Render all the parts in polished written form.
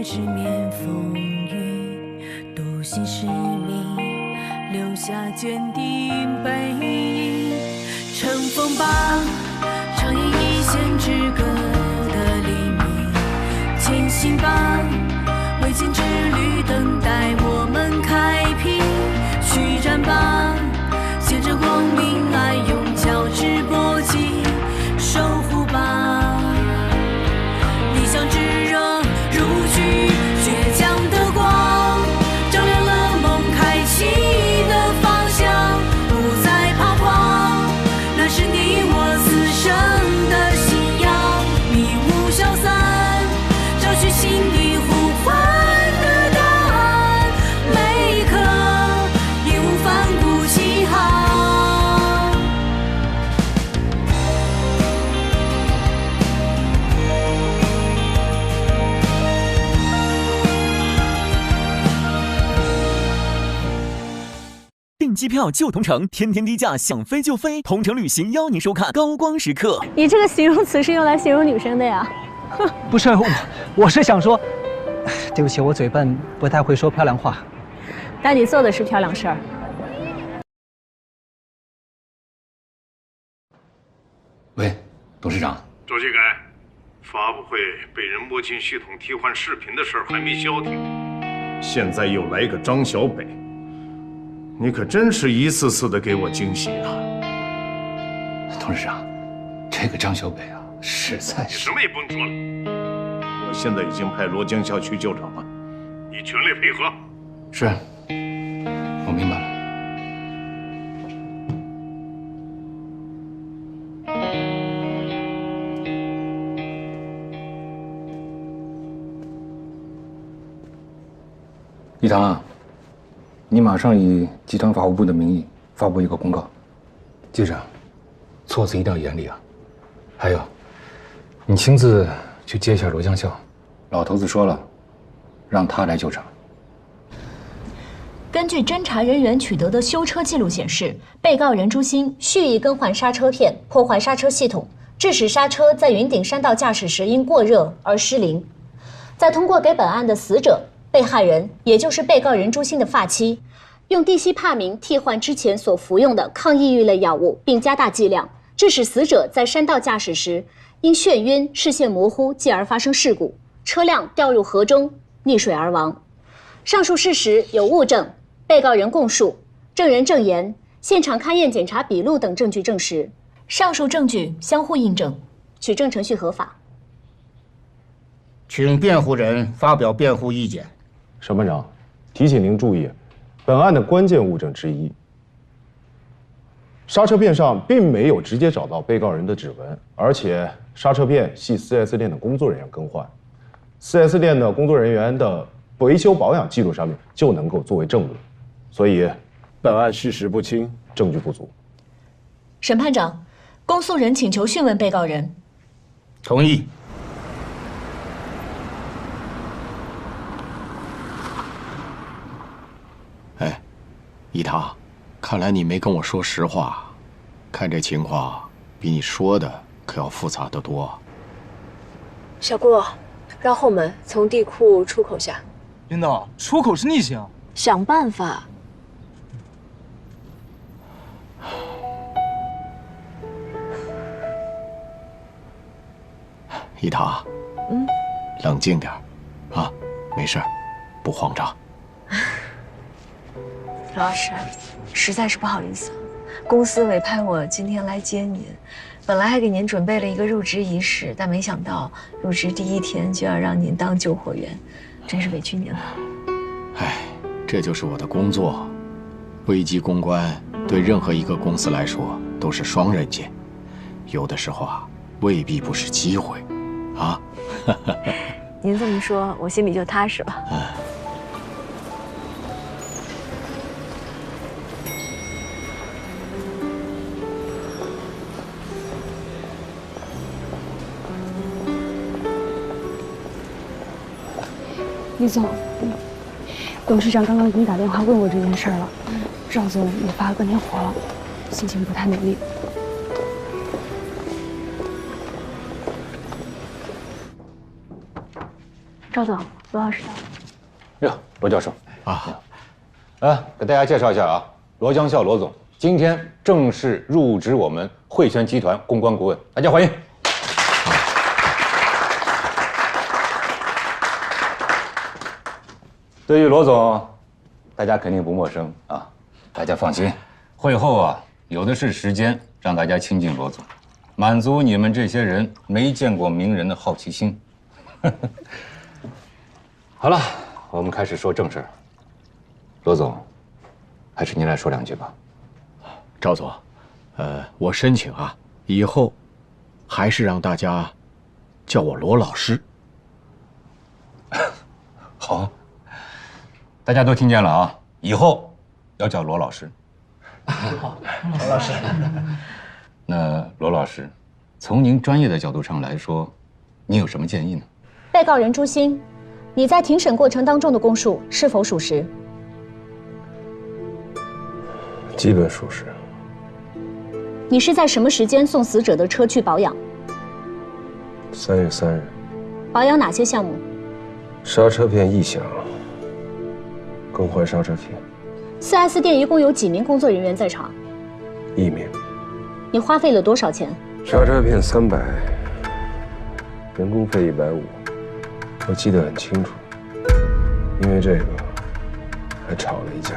直面风雨，独行使命，留下坚定背影。乘风吧，长夜一线之隔的黎明，前行吧，未尽之旅等待我们开辟。去战吧，见证光明爱用交织搏击，守护吧，理想炙热如炬，倔强的光照亮了梦开启的方向，不再彷徨，那是你我此生的信仰，迷雾消散，找寻心底呼唤的答案，每一刻义无反顾起航。订机票就同城，天天低价，想飞就飞。同城旅行邀您收看高光时刻。你这个形容词是用来形容女生的呀？不是，我是想说，对不起，我嘴笨，不太会说漂亮话。但你做的是漂亮事儿。喂，董事长。周技改，发布会被人摸清系统替换视频的事儿还没消停，现在又来个张小北，你可真是一次次的给我惊喜啊！董事长，这个张小北啊，实在是……什么也不用说了，我现在已经派罗江校去救场了，你全力配合。是，我明白了。一堂啊，你马上以集团法务部的名义发布一个公告，记着，措辞一定要严厉啊。还有，你亲自去接一下罗江校，老头子说了，让他来救场。根据侦查人员取得的修车记录显示，被告人朱鑫蓄意更换刹车片，破坏刹车系统，致使刹车在云顶山道驾驶时因过热而失灵。再通过给本案的死者被害人，也就是被告人朱鑫的发妻，用地西帕明替换之前所服用的抗抑郁类药物，并加大剂量，致使死者在山道驾驶时因眩晕、视线模糊，继而发生事故，车辆掉入河中，溺水而亡。上述事实有物证、被告人供述、证人证言、现场勘验检查笔录等证据证实，上述证据相互印证，取证程序合法。请辩护人发表辩护意见。审判长，提醒您注意，本案的关键物证之一，刹车片上并没有直接找到被告人的指纹，而且刹车片系 4S 店的工作人员更换，4S 店的工作人员的维修保养记录上面就能够作为证据，所以本案事实不清，证据不足。审判长，公诉人请求讯问被告人。同意。哎，一堂，看来你没跟我说实话，看这情况比你说的可要复杂得多。小顾，绕后门，从地库出口下。领导，出口是逆行。想办法。一堂，冷静点啊，没事，不慌张。罗老师，实在是不好意思，公司委派我今天来接您，本来还给您准备了一个入职仪式，但没想到入职第一天就要让您当救火员，真是委屈您了。哎，这就是我的工作。危机公关对任何一个公司来说都是双刃剑，有的时候啊，未必不是机会，啊。您这么说，我心里就踏实了。李总，董事长刚刚给你打电话问我这件事了，赵总也发了半天火了，心情不太美丽。赵总，罗老师到了。哟，罗教授啊，给大家介绍一下啊，罗江笑罗总今天正式入职我们汇泉集团公关顾问，大家欢迎。对于罗总，大家肯定不陌生啊，大家放心，会后啊有的是时间让大家亲近罗总，满足你们这些人没见过名人的好奇心。好了，我们开始说正事儿。罗总，还是您来说两句吧。赵总，我申请啊，以后还是让大家叫我罗老师。好，大家都听见了啊，以后要叫罗老师。好，罗老师。那罗老师，从您专业的角度上来说，您有什么建议呢？被告人朱鑫，你在庭审过程当中的供述是否属实？基本属实。你是在什么时间送死者的车去保养3月3日。保养哪些项目？刹车片异响，更换刹车片。4S 店一共有几名工作人员在场1名。你花费了多少钱？刹车片300，人工费150，我记得很清楚。因为这个还吵了一架。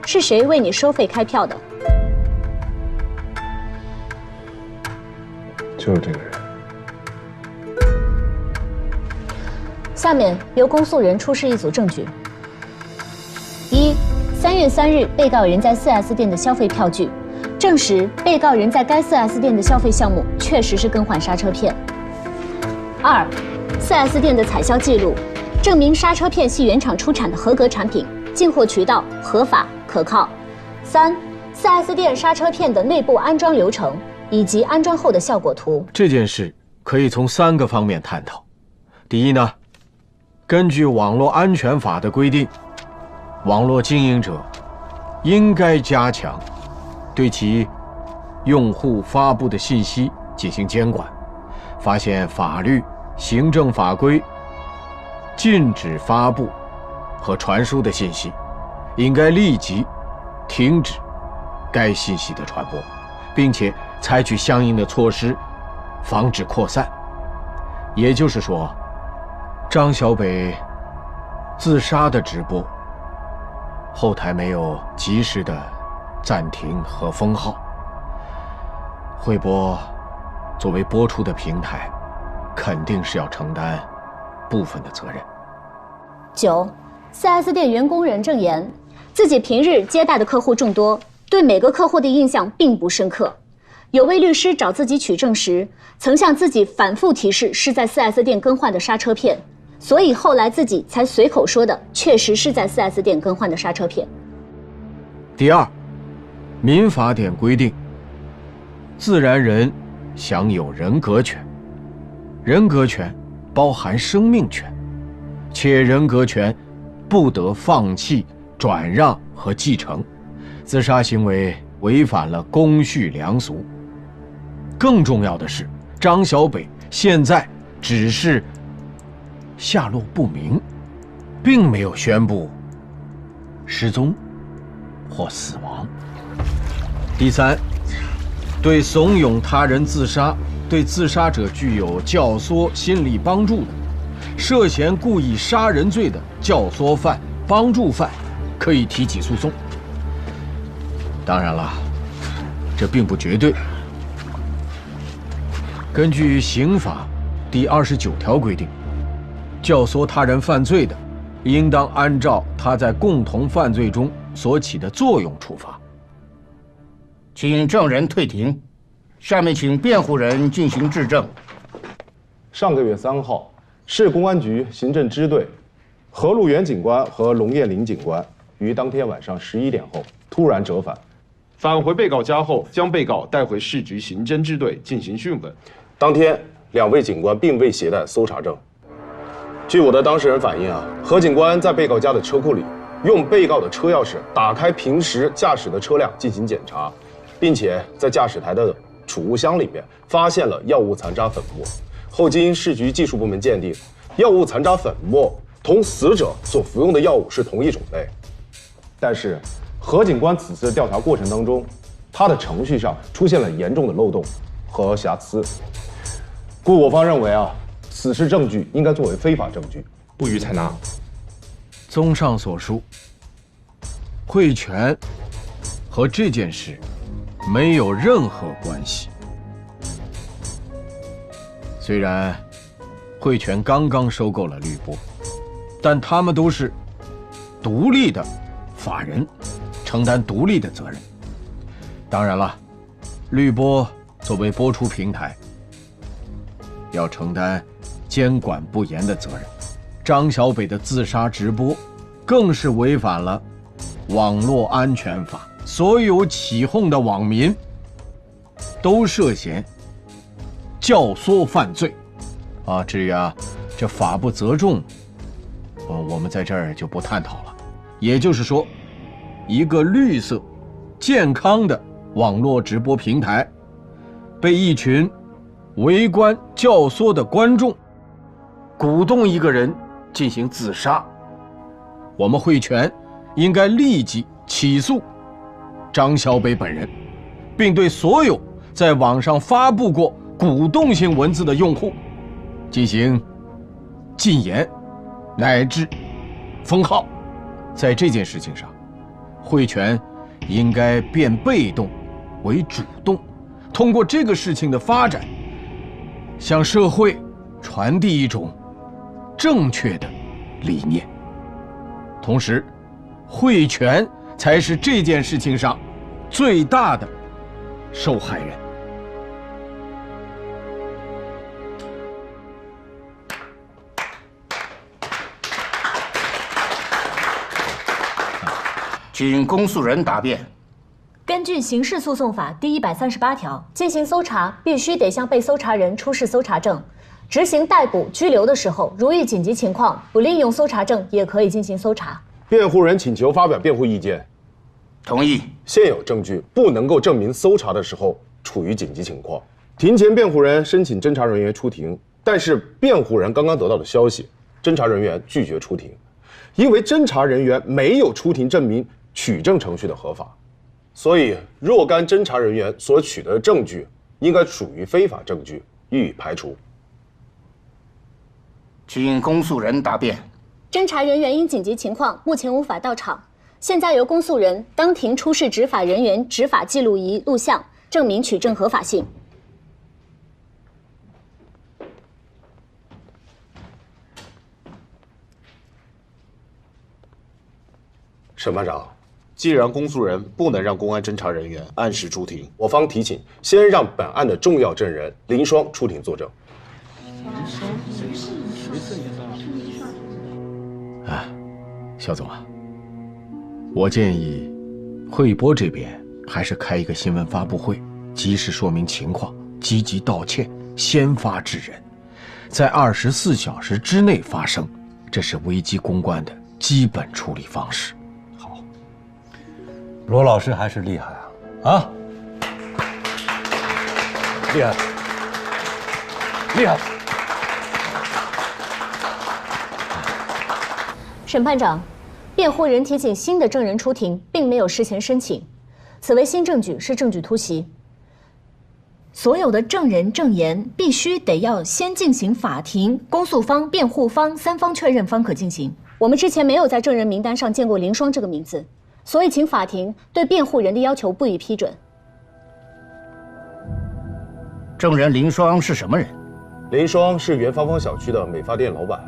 是谁为你收费开票的？就是这个人。下面由公诉人出示一组证据：一、3月3日被告人在4S 店的消费票据，证实被告人在该4S 店的消费项目确实是更换刹车片。2、4S 店的采销记录，证明刹车片系原厂出产的合格产品，进货渠道合法可靠。3、4S 店刹车片的内部安装流程以及安装后的效果图。这件事可以从3个方面探讨。第一呢，根据网络安全法的规定，网络经营者应该加强对其用户发布的信息进行监管，发现法律、行政法规禁止发布和传输的信息，应该立即停止该信息的传播，并且采取相应的措施，防止扩散。也就是说，张小北自杀的直播，后台没有及时的暂停和封号，汇播作为播出的平台，肯定是要承担部分的责任。9、4S 店员工人证言，自己平日接待的客户众多，对每个客户的印象并不深刻。有位律师找自己取证时，曾向自己反复提示是在 4S 店更换的刹车片，所以后来自己才随口说的确实是在 4S 店更换的刹车片。第二，民法典规定，自然人享有人格权，人格权包含生命权，且人格权不得放弃、转让和继承。自杀行为违反了公序良俗。更重要的是，张小北现在只是下落不明，并没有宣布失踪或死亡。第三，对怂恿他人自杀，对自杀者具有教唆心理帮助的，涉嫌故意杀人罪的教唆犯、帮助犯，可以提起诉讼。当然了，这并不绝对。根据刑法第29条规定，教唆他人犯罪的，应当按照他在共同犯罪中所起的作用处罚。请证人退庭，下面请辩护人进行质证。上个月3号，市公安局刑侦支队何路元警官和龙艳玲警官于当天晚上11点后突然折返，返回被告家后，将被告带回市局刑侦支队进行讯问。当天，2位警官并未携带搜查证。据我的当事人反映何警官在被告家的车库里，用被告的车钥匙打开平时驾驶的车辆进行检查，并且在驾驶台的储物箱里面发现了药物残渣粉末。后经市局技术部门鉴定，药物残渣粉末同死者所服用的药物是同一种类。但是，何警官此次调查过程当中，他的程序上出现了严重的漏洞和瑕疵，故我方认为此事证据应该作为非法证据，不予采纳。综上所述，慧泉和这件事没有任何关系。虽然慧泉刚刚收购了绿波，但他们都是独立的法人，承担独立的责任。当然了，绿波作为播出平台，要承担监管不严的责任。张小北的自杀直播，更是违反了网络安全法，所有起哄的网民都涉嫌教唆犯罪。至于这法不责众，我们在这儿就不探讨了。也就是说，一个绿色、健康的网络直播平台，被一群围观教唆的观众鼓动一个人进行自杀，我们慧泉应该立即起诉张小北本人，并对所有在网上发布过鼓动性文字的用户进行禁言乃至封号。在这件事情上，慧泉应该变被动为主动，通过这个事情的发展，向社会传递一种正确的理念。同时，慧泉才是这件事情上最大的受害人。请公诉人答辩。根据刑事诉讼法第138条，进行搜查必须得向被搜查人出示搜查证。执行逮捕、拘留的时候，如遇紧急情况，不利用搜查证也可以进行搜查。辩护人请求发表辩护意见。同意。现有证据不能够证明搜查的时候处于紧急情况。庭前辩护人申请侦查人员出庭，但是辩护人刚刚得到的消息，侦查人员拒绝出庭，因为侦查人员没有出庭证明取证程序的合法，所以若干侦查人员所取得的证据应该属于非法证据，予以排除。请公诉人答辩。侦查人员因紧急情况目前无法到场，现在由公诉人当庭出示执法人员执法记录仪录像，证明取证合法性。审判长，既然公诉人不能让公安侦查人员按时出庭，我方提请先让本案的重要证人林双出庭作证。肖总我建议慧波这边还是开一个新闻发布会，及时说明情况，积极道歉，先发制人，在24小时之内发生，这是危机公关的基本处理方式。好，罗老师还是厉害啊！厉害，厉害！审判长，辩护人提请新的证人出庭，并没有事前申请，此为新证据，是证据突袭。所有的证人证言必须得要先进行法庭、公诉方、辩护方三方确认方可进行。我们之前没有在证人名单上见过林双这个名字，所以请法庭对辩护人的要求不予批准。证人林双是什么人？林双是原芳芳小区的美发店老板，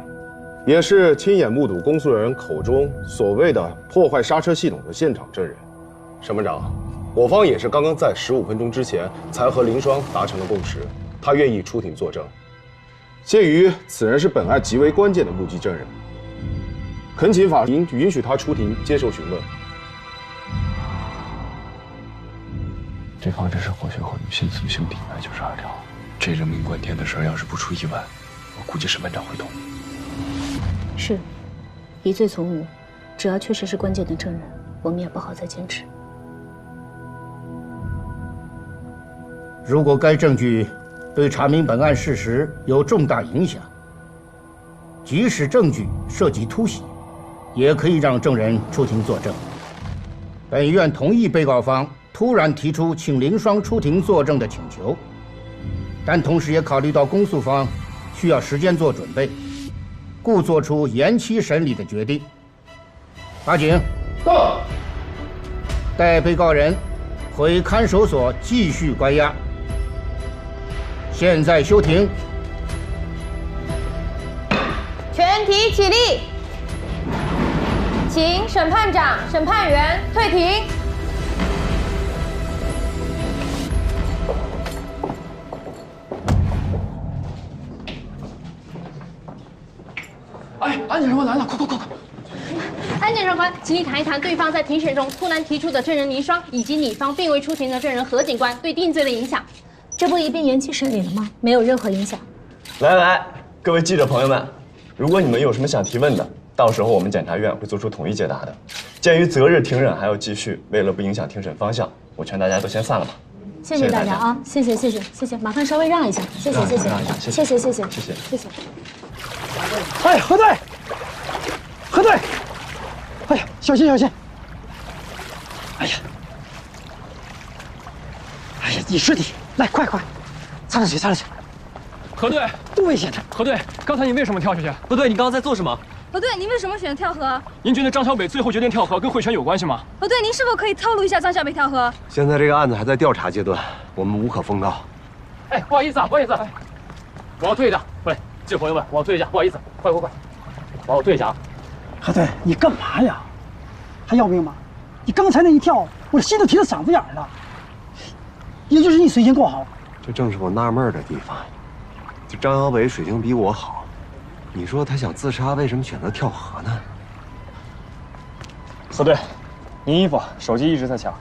也是亲眼目睹公诉人口中所谓的破坏刹车系统的现场证人。审判长，我方也是刚刚在15分钟之前才和林双达成了共识，他愿意出庭作证。鉴于此人是本案极为关键的目击证人，恳请法庭允许他出庭接受询问。这方只是活血化瘀，心死兄弟192条。这人命关天的事儿，要是不出意外，我估计审判长会动。是，疑罪从无，只要确实是关键的证人，我们也不好再坚持。如果该证据对查明本案事实有重大影响，即使证据涉及突袭，也可以让证人出庭作证。本院同意被告方突然提出请凌霜出庭作证的请求，但同时也考虑到公诉方需要时间做准备，故作出延期审理的决定。法警到，带被告人回看守所继续关押。现在休庭。全体起立，请审判长、审判员退庭。哎，安检长官来了，快！安检长官，请你谈一谈对方在庭审中突然提出的证人倪霜，以及你方并未出庭的证人何警官对定罪的影响。这不一并延期审理了吗？没有任何影响。来，各位记者朋友们，如果你们有什么想提问的，到时候我们检察院会做出统一解答的。鉴于择日庭审还要继续，为了不影响庭审方向，我劝大家都先散了吧。谢谢大家啊，谢谢，麻烦稍微让一下，谢谢。哎，核对，哎呀，小心！哎呀，你尸体，来，快，擦点水。核对，多危险的！核对，刚才你为什么跳下去？核对，你刚刚在做什么？核对，您为什么选择跳河？您觉得张小北最后决定跳河跟贿选有关系吗？核对，您是否可以透露一下张小北跳河？现在这个案子还在调查阶段，我们无可奉告。哎，不好意思，我要退一下。喂，记者朋友们，我要退一下，不好意思，快，帮我退一下啊！核对，你干嘛呀？还要命吗？你刚才那一跳，我的心都提到嗓子眼了。也就是你水性够好。这正是我纳闷的地方。这张小北水性比我好，你说他想自杀，为什么选择跳河呢？核对，您衣服、手机一直在抢。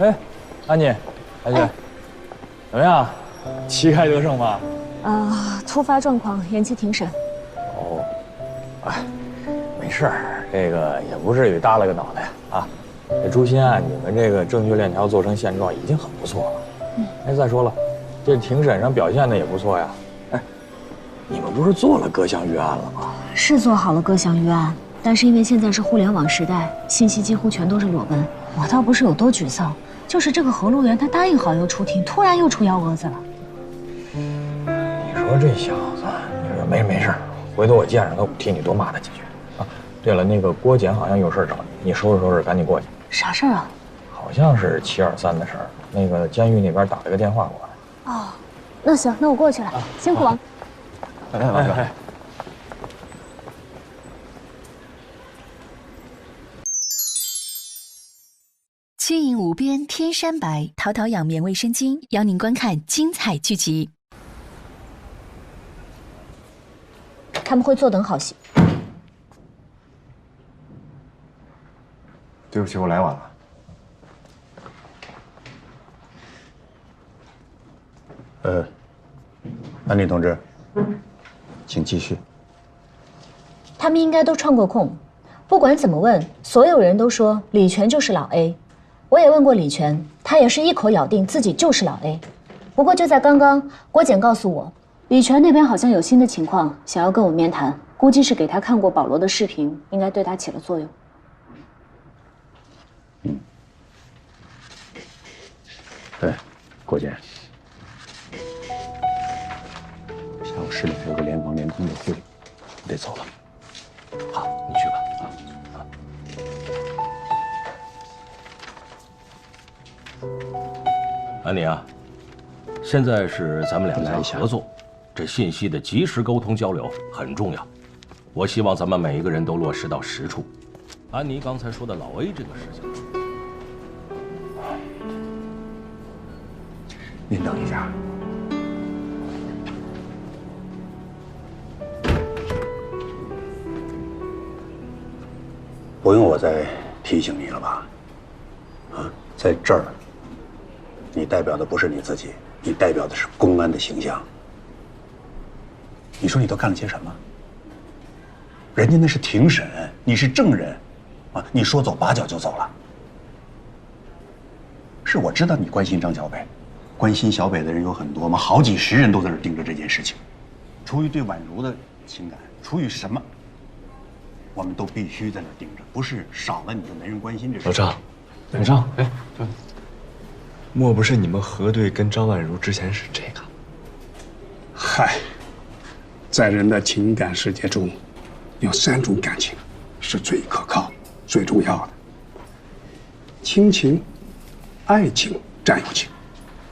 哎，安妮，怎么样？旗开得胜吧？突发状况，延期庭审。哦，没事儿，这个也不至于耷拉个脑袋啊。这朱鑫案，你们这个证据链条做成现状已经很不错了。哎，再说了，这庭审上表现的也不错呀。哎，你们不是做了各项预案了吗？是做好了各项预案，但是因为现在是互联网时代，信息几乎全都是裸奔。我倒不是有多沮丧，就是这个何路元他答应好要出庭，突然又出幺蛾子了。你说这小子，你说没事，回头我见着他，我替你多骂他几句啊。对了，那个郭检好像有事找你，你收拾，赶紧过去。啥事儿啊？好像是723的事儿，那个监狱那边打了个电话过来。哦，那行，那我过去了，辛苦了。来，王哥。轻盈无边天山白，淘淘养眠卫生巾，邀您观看精彩剧集。他们会坐等好戏。对不起，我来晚了。安妮同志，请继续。他们应该都串过供，不管怎么问，所有人都说李全就是老 A。我也问过李全，他也是一口咬定自己就是老 A。不过就在刚刚，郭检告诉我，李全那边好像有新的情况，想要跟我面谈，估计是给他看过保罗的视频，应该对他起了作用。对，郭检，下午10点有个联防联通的会，我得走了。好，你去吧。安妮啊，现在是咱们两家合作，这信息的及时沟通交流很重要。我希望咱们每一个人都落实到实处。安妮刚才说的老 A 这个事情，您等一下。不用我再提醒你了吧？在这儿，你代表的不是你自己，你代表的是公安的形象。你说你都干了些什么？人家那是庭审，你是证人，啊，你说走拔脚就走了。是我知道你关心张小北，关心小北的人有很多嘛，好几十人都在这盯着这件事情。出于对宛如的情感，出于什么，我们都必须在那盯着，不是少了你就没人关心这事。老张，老张，哎，莫不是你们核对跟张宛如之前是这个？嗨，在人的情感世界中，有3种感情是最可靠、最重要的：亲情、爱情、战友情。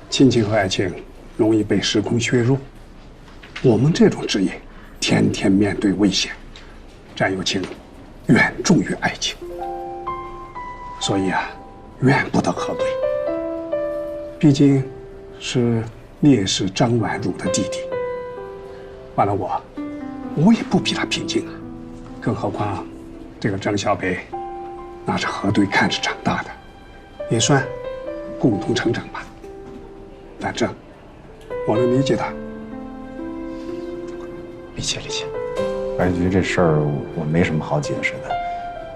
亲情和爱情容易被时空削弱，我们这种职业天天面对危险，战友情远重于爱情，所以啊，怨不得核对。毕竟是烈士张宛如的弟弟，完了我也不比他平静啊，更何况这个张小北，那是核对看着长大的，也算共同成长吧。反正我能理解他。理解。白局这事儿我没什么好解释的，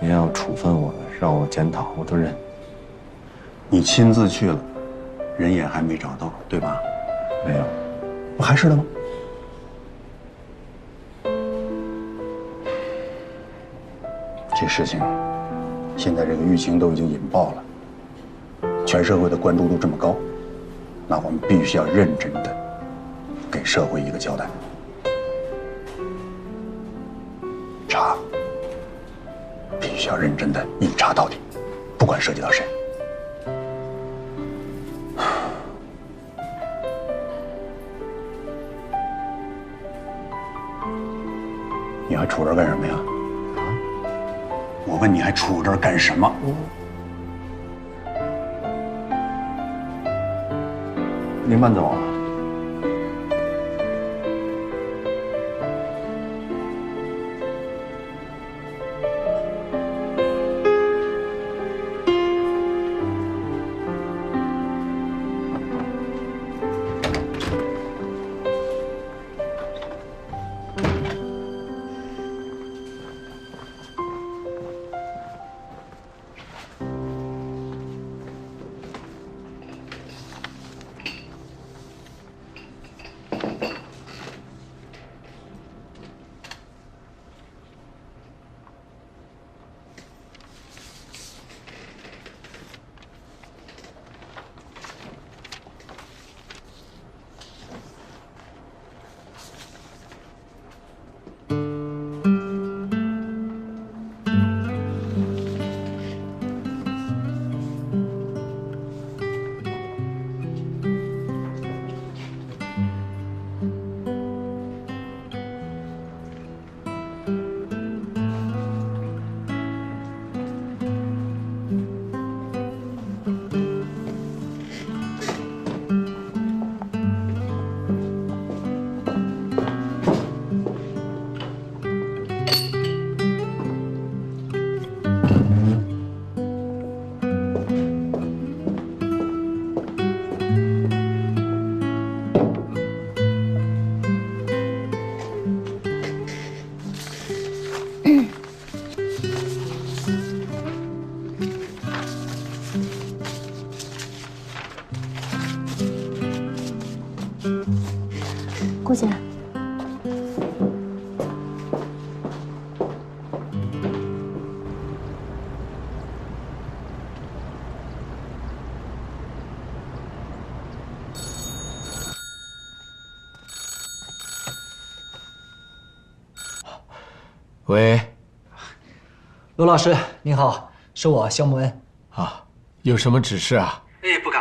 您要处分我，让我检讨，我都认。你亲自去了，人也还没找到，对吧？没有。不还是的吗？这事情现在这个舆情都已经引爆了，全社会的关注度这么高，那我们必须要认真的给社会一个交代。查，必须要认真的一查到底，不管涉及到谁。你还杵这儿干什么呀？我问你还杵这儿干什么？您慢走啊。顾姐，喂，罗老师您好，是我肖木恩。啊，有什么指示啊？哎，不敢。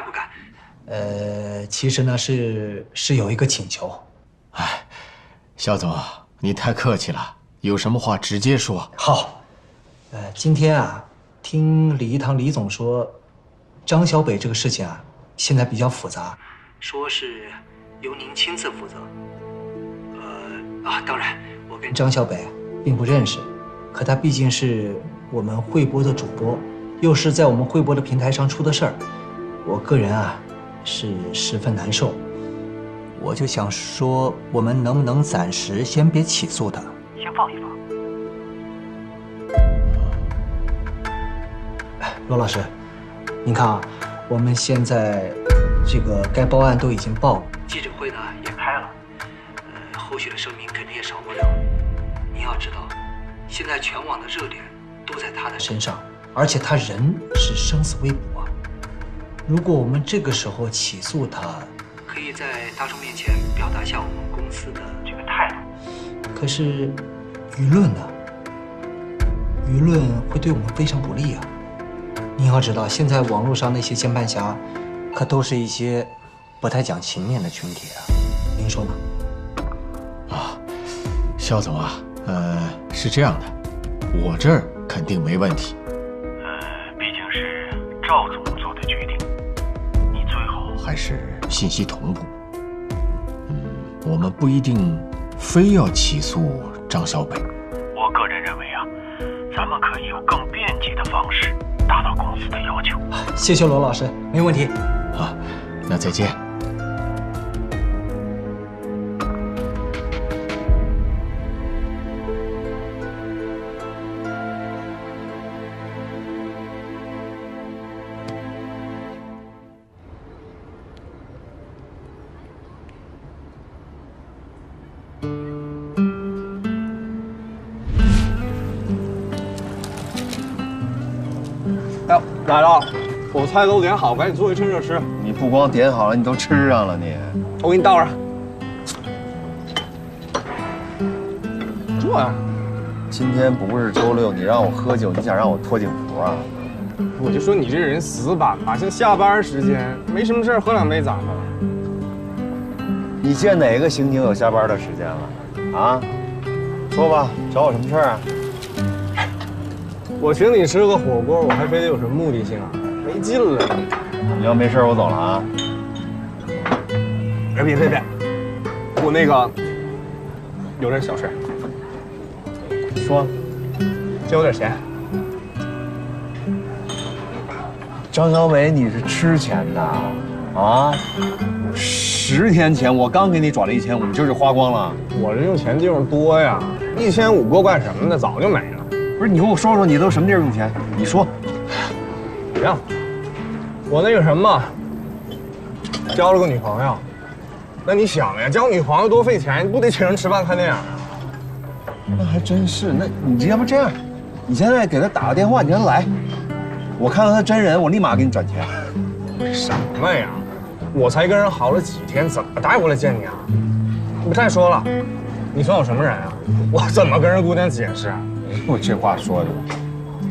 其实呢是有一个请求。哎，肖总，你太客气了，有什么话直接说。好，今天啊，听礼仪堂李总说，张小北这个事情啊，现在比较复杂，说是由您亲自负责。当然，我跟张小北并不认识，可他毕竟是我们汇播的主播，又是在我们汇播的平台上出的事儿，我个人啊是十分难受。我就想说，我们能不能暂时先别起诉他，先放一放。罗老师，您看啊，我们现在这个该报案都已经报了，记者会呢也开了，后续的声明肯定也少不了。您要知道，现在全网的热点都在他的身上，而且他人是生死未卜啊。如果我们这个时候起诉他，可以在大众面前表达一下我们公司的这个态度。可是，舆论呢？舆论会对我们非常不利啊。您要知道，现在网络上那些键盘侠，可都是一些不太讲情面的群体啊。您说呢？啊，肖总啊，是这样的，我这儿肯定没问题。毕竟是赵总做的决定，你最好还是信息同步。我们不一定非要起诉张小北。我个人认为啊，咱们可以有更便捷的方式达到公司的要求。谢谢罗老师，没问题。啊，那再见。来了，我菜都点好，赶紧坐下趁热吃。你不光点好了，你都吃上了你。我给你倒上。这呀，今天不是周六，你让我喝酒，你想让我脱警服啊？我就说你这人死板吧，像下班时间没什么事喝2杯咋的？你见哪个刑警有下班的时间了？啊？说吧，找我什么事儿啊？我请你吃个火锅，我还非得有什么目的性啊？没劲了！你要没事，我走了啊。哎，别，我那个有点小事。说，借我点钱。张小伟，你是吃钱的啊？10天前我刚给你转了1500，你这就花光了。我这用钱地方多呀，1500多块什么的早就没了。不是你给我说说，你都什么地儿用钱？你说。不要，我那个什么，交了个女朋友。那你想呀，交女朋友多费钱，你不得请人吃饭看电影啊？那还真是。那你要不这样，你现在给他打个电话，你让他来，我看到他真人，我立马给你转钱。什么呀？我才跟人好了几天，怎么带过来见你啊？你再说了，你算我什么人啊？我怎么跟人姑娘解释啊？我这话说的，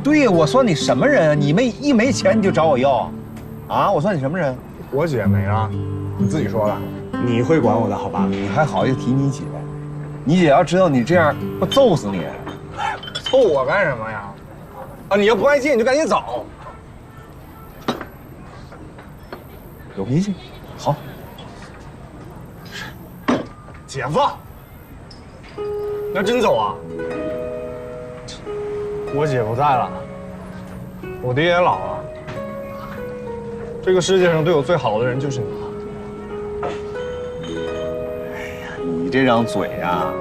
对呀，我算你什么人啊？你没钱你就找我要，啊？我算你什么人？我姐没了，你自己说的，你会管我的好吧？你还好意思提你姐？你姐要知道你这样，我揍死你！揍我干什么呀？啊，你要不爱见你就赶紧走。有脾气，好。姐夫，你要真走啊？我姐不在了，我爹也老了，这个世界上对我最好的人就是你。哎呀，你这张嘴啊！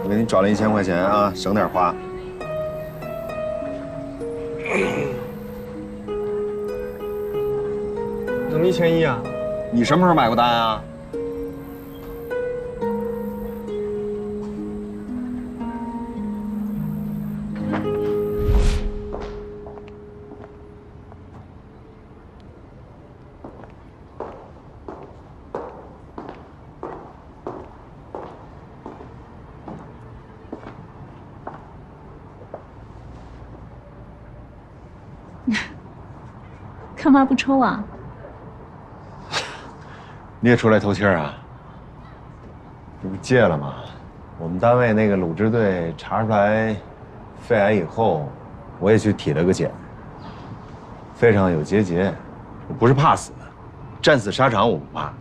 我给你转了1000块钱啊，省点花。怎么1100啊？你什么时候买过单啊？干嘛不抽啊？你也出来透气儿啊？这不戒了吗？我们单位那个卤汁队查出来肺癌以后，我也去体了个检，肺上有结节。我不是怕死，战死沙场我不怕，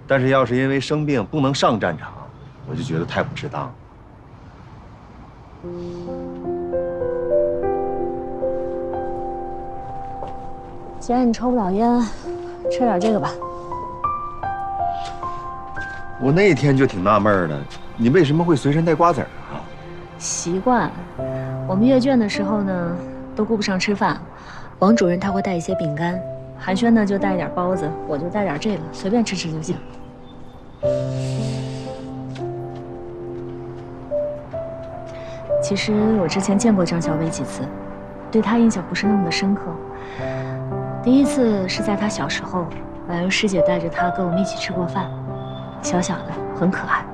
但是要是因为生病不能上战场，我就觉得太不值当。既然你抽不了烟，吃点这个吧。我那天就挺纳闷的，你为什么会随身带瓜子啊？习惯。我们阅卷的时候呢，都顾不上吃饭。王主任他会带一些饼干，韩轩呢就带一点包子，我就带点这个，随便吃吃就行。其实我之前见过张小北几次，对他印象不是那么的深刻。第一次是在他小时候，婉如师姐带着他跟我们一起吃过饭，小小的很可爱。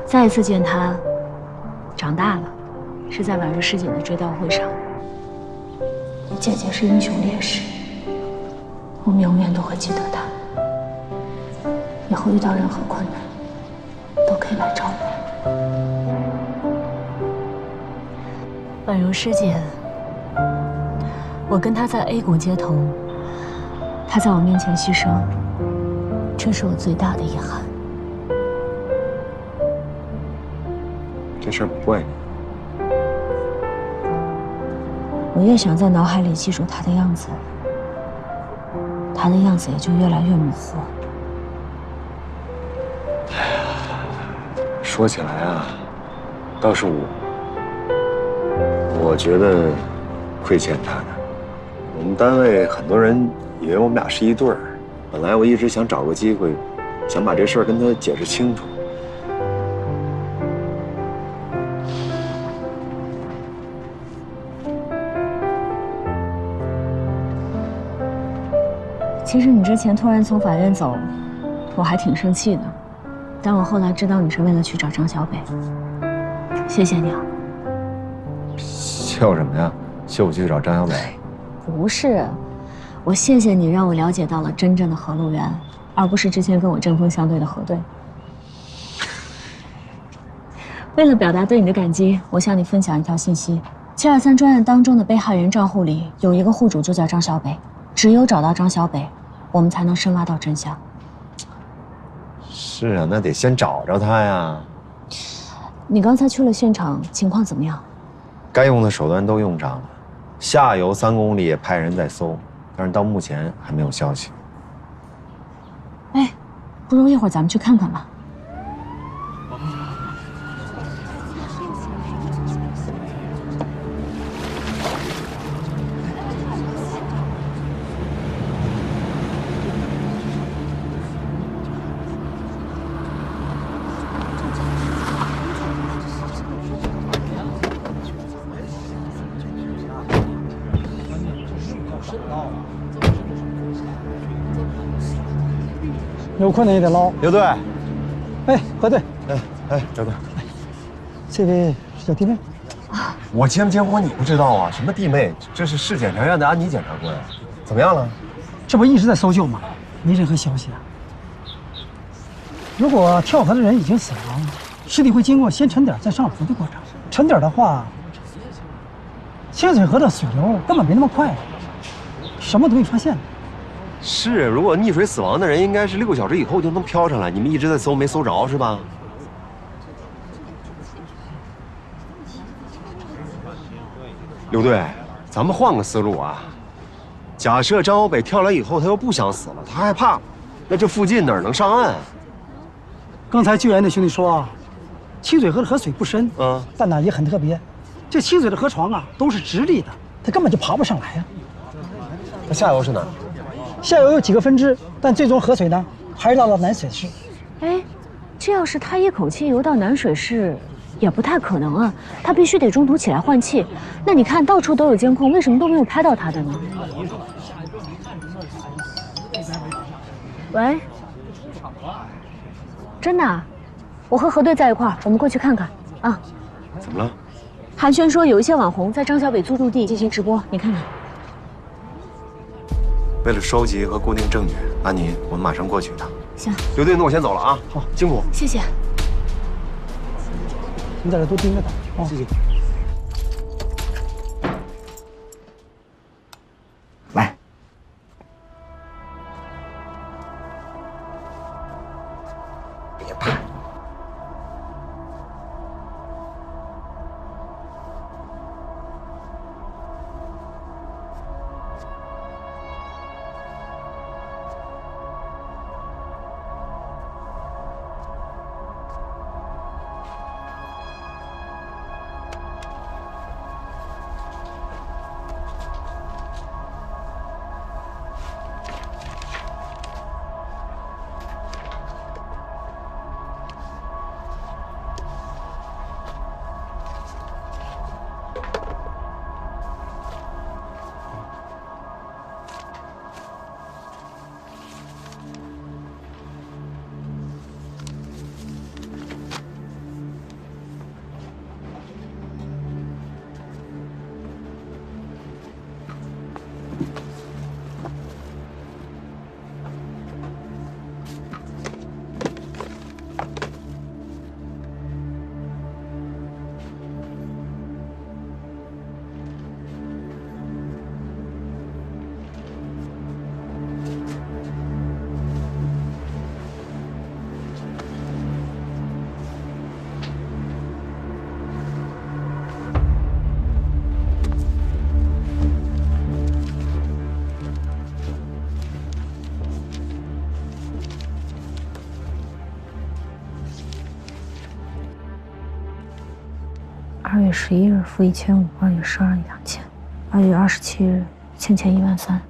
再一次见他，长大了，是在婉如师姐的追悼会上。姐姐是英雄烈士，我们永远都会记得她。以后遇到任何困难，都可以来找我。婉如师姐，我跟她在 A 谷接头，她在我面前牺牲，这是我最大的遗憾。这事儿不怪你。我越想在脑海里记住她的样子，她的样子也就越来越模糊。说起来啊，倒是我觉得亏欠他的。我们单位很多人以为我们俩是一对儿，本来我一直想找个机会，想把这事儿跟他解释清楚。其实你之前突然从法院走，我还挺生气的。但我后来知道你是为了去找张小北，谢谢你啊。笑什么呀？谢我去找张小北？不是，我谢谢你让我了解到了真正的河路源，而不是之前跟我针锋相对的河队。为了表达对你的感激，我向你分享一条信息：723专案当中的被害人账户里有一个户主就叫张小北，只有找到张小北，我们才能深挖到真相。是啊，那得先找着他呀。你刚才去了现场，情况怎么样？该用的手段都用上了，下游3公里也派人在搜，但是到目前还没有消息。哎，不如一会儿咱们去看看吧。有困难也得捞。刘队，哎，何队，哎，刘队，这位是小弟妹。我结不结婚你不知道啊？什么弟妹？这是市检察院的安妮检察官，怎么样了？这不一直在搜救吗？没任何消息啊。如果跳河的人已经死亡，尸体会经过先沉底再上浮的过程。沉底的话，清水河的水流根本没那么快，什么都没发现。是，如果溺水死亡的人应该是6个小时以后就能漂上来，你们一直在搜没搜着是吧？刘队，咱们换个思路啊。假设张小北跳来以后他又不想死了，他害怕了，那这附近哪儿能上岸？刚才救援的兄弟说啊，清水河的河水不深，但呢也很特别。这清水的河床啊都是直立的，它根本就爬不上来呀。那下游是哪儿？下游有几个分支，但最终河水呢还是到了南水市。哎，这要是他一口气游到南水市，也不太可能啊。他必须得中途起来换气。那你看到处都有监控，为什么都没有拍到他的呢？喂，真的啊？我和何队在一块儿，我们过去看看啊。怎么了？韩轩说有一些网红在张小北租住地进行直播，你看看。为了收集和固定证据，安妮，我们马上过去一趟。行。刘队，那我先走了啊。好，辛苦。谢谢。你在这多盯着他。谢谢。来。别怕。2月11日付1500，2月12日2000，2月27日欠13000。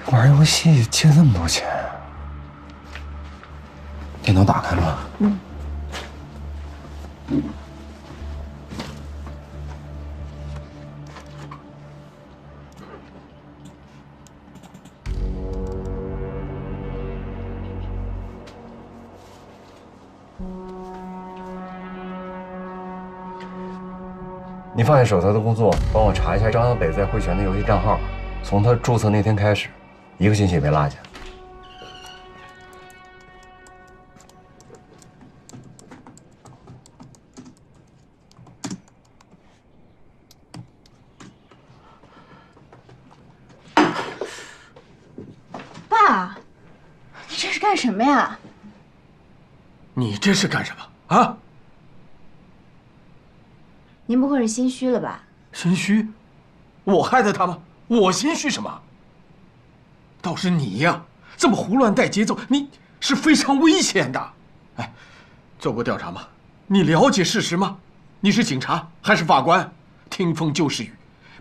玩游戏借这么多钱？电脑打开了吗？你放下手头的工作，帮我查一下张小北在汇泉的游戏账号，从他注册那天开始，1个信息也没落下。爸，你这是干什么呀？你这是干什么啊？您不会是心虚了吧？心虚？我害的他吗？我心虚什么？倒是你呀，这么胡乱带节奏，你是非常危险的。哎，做过调查吗？你了解事实吗？你是警察还是法官？听风就是雨，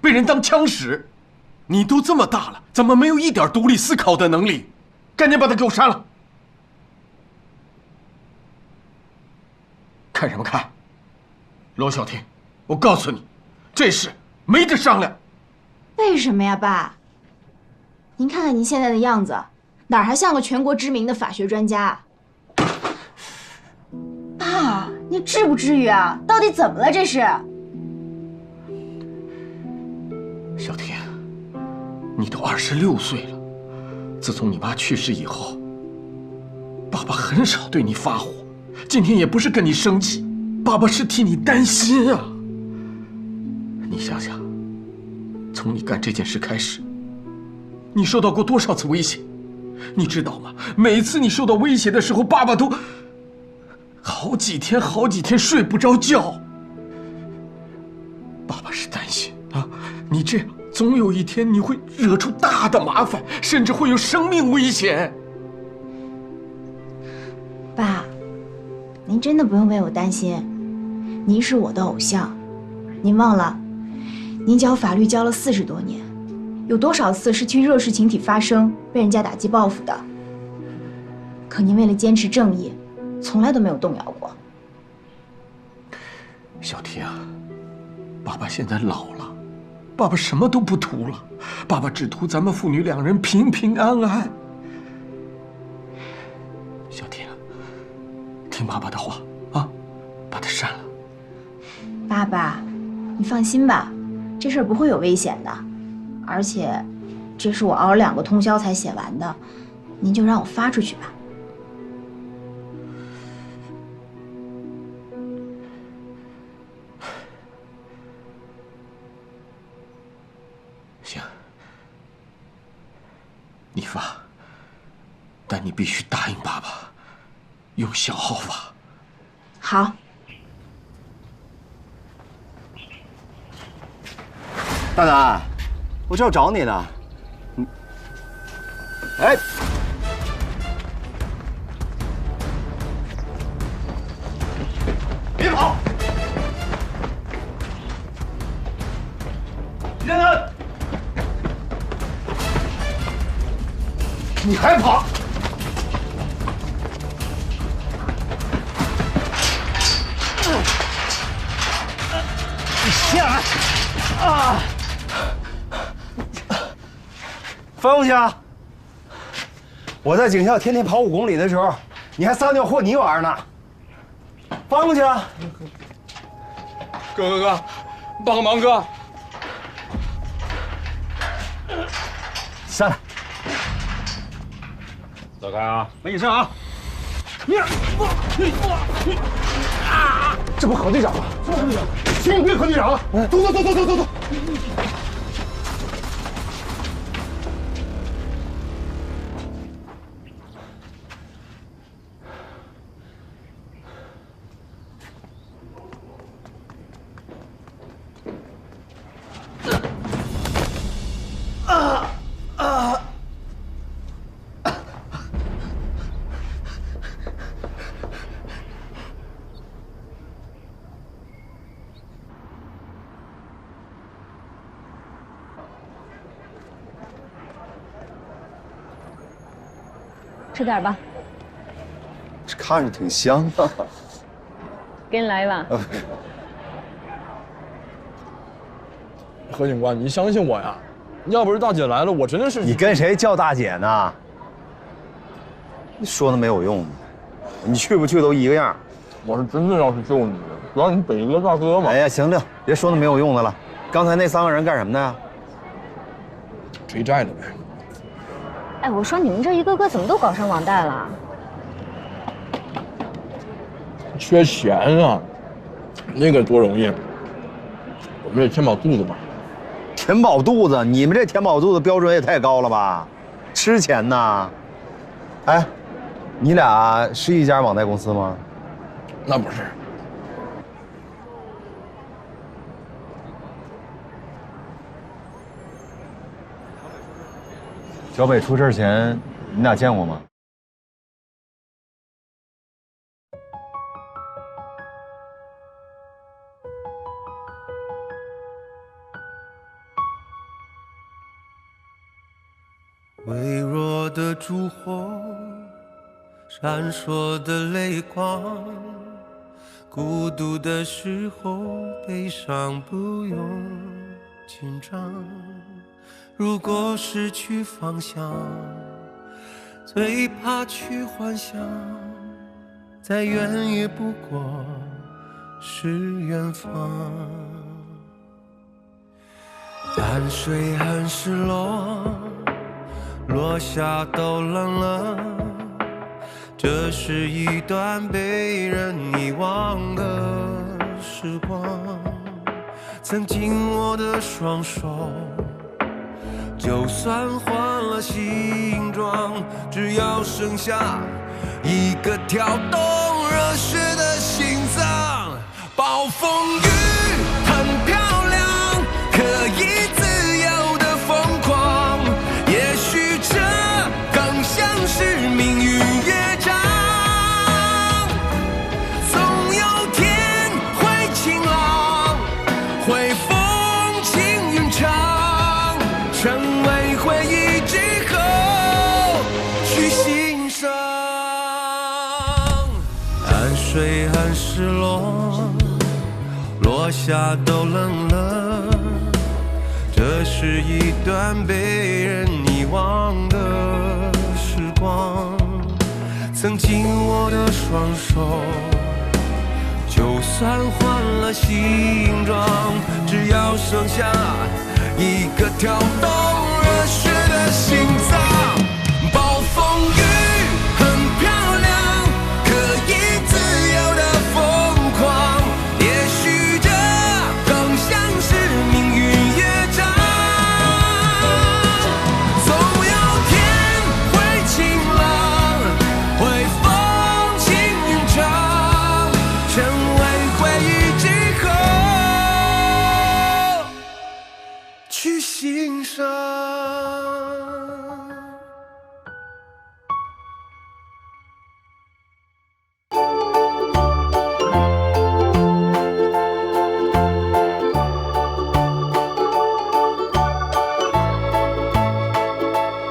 被人当枪使。你都这么大了，怎么没有一点独立思考的能力？赶紧把他给我删了！看什么看？罗小婷，我告诉你，这事没得商量。为什么呀，爸？您看看您现在的样子，哪儿还像个全国知名的法学专家？爸，你至不至于啊？到底怎么了？这是？小婷，你都26岁了，自从你妈去世以后，爸爸很少对你发火。今天也不是跟你生气，爸爸是替你担心啊。你想想，从你干这件事开始，你受到过多少次威胁？你知道吗？每次你受到威胁的时候，爸爸都好几天睡不着觉。爸爸是担心啊，你这样总有一天你会惹出大的麻烦，甚至会有生命危险。爸，您真的不用为我担心，您是我的偶像。您忘了，您教法律教了40多年，有多少次是替弱势群体发声，被人家打击报复的？可您为了坚持正义，从来都没有动摇过。小婷啊，爸爸现在老了，爸爸什么都不图了，爸爸只图咱们父女2人平平安安。小婷，听爸爸的话啊，把它删了。爸爸，你放心吧，这事儿不会有危险的，而且这是我熬了2个通宵才写完的，您就让我发出去吧。行，你发，但你必须答应爸爸，用小号发。好。大胆，我这要找你呢。哎，别跑！李丹丹，你还跑？你下来！啊！放下！我在警校天天跑5公里的时候，你还撒尿和泥玩呢。放下！哥，帮个忙，哥。下来。走开啊！没你事啊！这不何队长吗？是何队长，幸亏何队长了。走。吃点吧。这看着挺香啊。给你来一碗。何警官，你相信我呀！要不是大姐来了，我真的是……你跟谁叫大姐呢？你说那没有用，你去不去都一个样。我是真的要去救你的，主要你北哥大哥嘛。哎呀，行了，别说那没有用的了。刚才那3个人干什么的呀？追债的呗。哎，我说你们这一个个怎么都搞上网贷了？缺钱啊，那个多容易，我们得填饱肚子嘛。填饱肚子？你们这填饱肚子标准也太高了吧？吃钱呐？哎，你俩是一家网贷公司吗？那不是。小北出事前，你俩见过吗？微弱的烛火，闪烁的泪光，孤独的时候，悲伤不用紧张。如果失去方向，最怕去幻想，再远也不过是远方。汗水很失落，落下都冷了，这是一段被人遗忘的时光。曾经我的双手，就算换了形状，只要剩下一个跳动热血的心脏。暴风雨很漂亮，可以自由的疯狂，也许这更像是命运乐章。总有天会晴朗，会风轻云长，成为回忆之后去欣赏。汗水很失落，落下都冷了，这是一段被人遗忘的时光。曾经我的双手，就算换了形状，只要剩下一个跳动热血的心脏。暴风雨